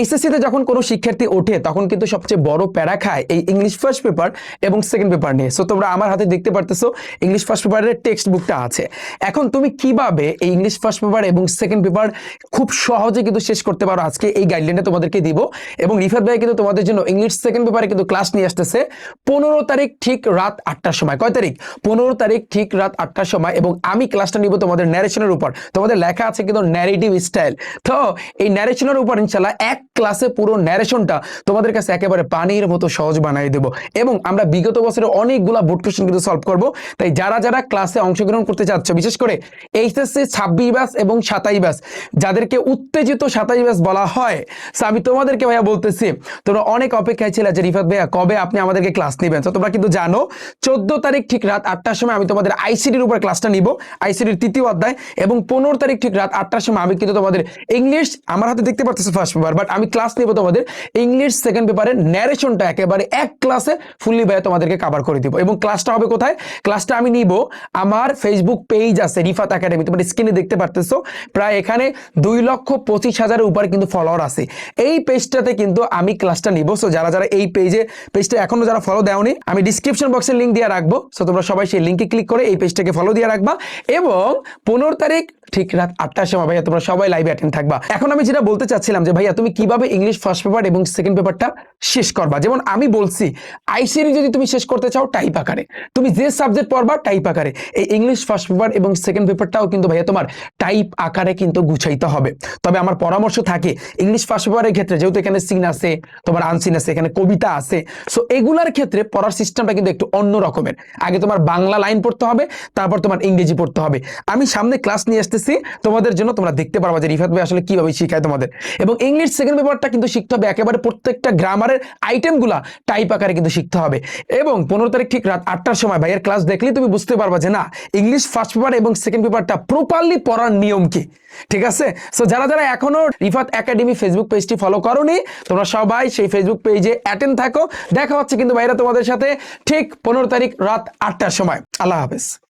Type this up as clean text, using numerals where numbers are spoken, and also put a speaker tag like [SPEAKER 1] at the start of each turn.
[SPEAKER 1] HSC তে যখন কোনো শিক্ষার্থী ওঠে তখন কিন্তু সবচেয়ে বড় প্যারা খায় এই ইংলিশ ফার্স্ট পেপার এবং সেকেন্ড পেপার নিয়ে। সো তোমরা আমার হাতে দেখতে পারতেছো ইংলিশ ফার্স্ট পেপারের টেক্সট বুকটা আছে। এখন তুমি কিভাবে এই ইংলিশ ফার্স্ট পেপার এবং সেকেন্ড পেপার খুব সহজে কিন্তু শেষ করতে পারো আজকে এই গাইডলাইনটা তোমাদেরকে দিব। এবং রিফাত ভাই কিন্তু তোমাদের জন্য ইংলিশ সেকেন্ড পেপারে কিন্তু ক্লাস নিয়ে আসতেছে 15 তারিখ ঠিক রাত 8টার সময়। কয় তারিখ? 15 তারিখ ঠিক রাত 8টার সময়। এবং আমি ক্লাসটা নিব তোমাদের ন্যারেশনের উপর। তোমাদের লেখা আছে কিন্তু ন্যারেটিভ স্টাইল। তো এই ন্যারেশনের উপর ইনশাআল্লাহ এক ক্লাসে পুরো ন্যারেশনটা তোমাদের কাছে একেবারে পানির মতো সহজ বানিয়ে দেব। এবং আমরা বিগত বছরে অনেকগুলা বোর্ড কোশ্চেন কিন্তু সলভ করব। তাই যারা যারা ক্লাসে অংশগ্রহণ করতে চাচ্ছ, বিশেষ করে এইচএসসি 26 ব্যাচ এবং 27 ব্যাচ, যাদেরকে উত্তেজিত 27 ব্যাচ বলা হয়, আমি তোমাদেরকে ভাইয়া বলতেছি, তোমরা অনেক অপেক্ষায় ছিল যে রিফাত ভাইয়া কবে আপনি আমাদেরকে ক্লাস নেবেন। তো তোমরা কিন্তু জানো 14 তারিখ ঠিক রাত 8টার সময় আমি তোমাদের আইসিডির উপর ক্লাসটা নিব, আইসিডির 3য় অধ্যায়। এবং 15 তারিখ ঠিক রাত 8টার সময় আমি কিন্তু তোমাদের ইংলিশ, আমার হাতে দেখতে পাচ্ছ ফার্স্ট পেপার, বাট আমি ক্লাস নিব তোমাদের ইংলিশ সেকেন্ড পেপারের ন্যারেশনটা একেবারে এক ক্লাসে ফুললি ভাইয়া তোমাদেরকে কভার করে দিব। এবং ক্লাসটা হবে কোথায়? ক্লাসটা আমি নিব আমার ফেসবুক পেজ আছে রিফাত একাডেমি, তোমরা স্ক্রিনে দেখতে পারতেছো। প্রায় এখানে 2,25,000-এর উপর কিন্তু ফলোয়ার আছে এই পেজটাতে কিন্তু আমি ক্লাসটা নিব। সো যারা যারা এই পেজটা এখনো যারা ফলো দেওনি, আমি ডিসক্রিপশন বক্সের লিঙ্ক দিয়ে রাখবো। সো তোমরা সবাই সেই লিঙ্কে ক্লিক করে এই পেজটাকে ফলো দিয়ে রাখবা। এবং 15 তারিখ ঠিক রাত 8টার সময় ভাইয়া তোমরা সবাই লাইভে অ্যাটেন্ড থাকবা। এখন আমি যেটা বলতে চাচ্ছিলাম যে ভাইয়া তুমি কিভাবে ইংলিশ ফার্স্ট পেপার এবং সেকেন্ড পেপারটা শেষ করবা। যেমন আমি বলছি আইসিডি যদি তুমি শেষ করতে চাও টাইপ আকারে, তুমি যে সাবজেক্ট পড়বা টাইপ আকারে, এই ইংলিশ ফার্স্ট পেপার এবং সেকেন্ড পেপারটাও কিন্তু ভাইয়া তোমার টাইপ আকারে কিন্তু গুছাইতে হবে। তবে আমার পরামর্শ থাকে ইংলিশ ফার্স্ট পেপারের ক্ষেত্রে, যেহেতু এখানে সিন আছে, তোমার আনসিন আছে, এখানে কবিতা আছে, সো এগুলার ক্ষেত্রে পড়ার সিস্টেমটা কিন্তু একটু অন্য রকমের। আগে তোমার বাংলা লাইন পড়তে হবে, তারপর তোমার ইংরেজি পড়তে হবে। আমি সামনে ক্লাস নিয়ে আসতেছি তোমাদের জন্য, তোমরা দেখতে পারবা যে রিফাত ভাই আসলে কিভাবে শিখায় তোমাদের। এবং ইংলিশ সেকেন্ড পেপারটা কিন্তু শিখতে হবে একেবারে প্রত্যেকটা গ্রামারের আইটেমগুলা টাইপ আকারে কিন্তু শিখতে হবে। এবং 15 তারিখ ঠিক রাত 8টার সময় ভাইয়ের ক্লাস দেখলেই তুমি বুঝতে পারবা যে না, ইংলিশ ফার্স্ট পেপার এবং সেকেন্ড পেপারটা প্রপারলি পড়ার নিয়ম কি। ঠিক আছে? সো যারা যারা এখনো রিফাত একাডেমি ফেসবুক পেজটি ফলো করোনি, তোমরা সবাই সেই ফেসবুক পেজে অ্যাটেন্ড থাকো। দেখা হচ্ছে কিন্তু ভাইরা তোমাদের সাথে ঠিক 15 তারিখ রাত 8টার সময়। আল্লাহ হাফেজ।